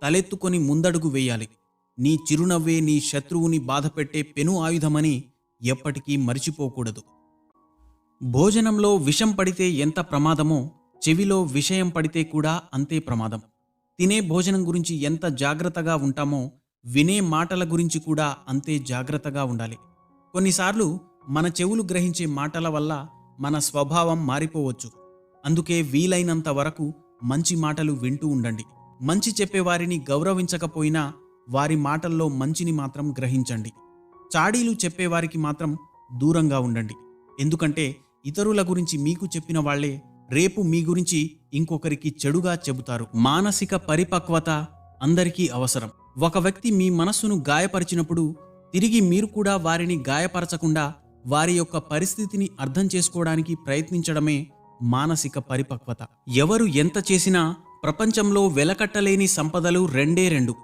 తలెత్తుకొని ముందడుగు వేయాలి. నీ చిరునవ్వే నీ శత్రువుని బాధపెట్టే పెను ఆయుధమని ఎప్పటికీ మరిచిపోకూడదు. భోజనంలో విషం పడితే ఎంత ప్రమాదమో చెవిలో విషయం పడితే కూడా అంతే ప్రమాదం. తినే భోజనం గురించి ఎంత జాగ్రత్తగా ఉంటామో వినే మాటల గురించి కూడా అంతే జాగ్రత్తగా ఉండాలి. కొన్నిసార్లు మన చెవులు గ్రహించే మాటల వల్ల మన స్వభావం మారిపోవచ్చు. అందుకే వీలైనంత వరకు మంచి మాటలు వింటూ ఉండండి. మంచి చెప్పేవారిని గౌరవించకపోయినా వారి మాటల్లో మంచిని మాత్రం గ్రహించండి. చాడీలు చెప్పేవారికి మాత్రం దూరంగా ఉండండి. ఎందుకంటే ఇతరుల గురించి మీకు చెప్పిన వాళ్లే రేపు మీ గురించి ఇంకొకరికి చెడుగా చెబుతారు. మానసిక పరిపక్వత అందరికీ అవసరం. ఒక వ్యక్తి మీ మనస్సును గాయపరిచినప్పుడు తిరిగి మీరు కూడా వారిని గాయపరచకుండా వారి యొక్క పరిస్థితిని అర్థం చేసుకోవడానికి ప్రయత్నించడమే మానసిక పరిపక్వత. ఎవరు ఎంత చేసినా ప్రపంచంలో వెలకట్టలేని సంపదలు రెండే రెండు.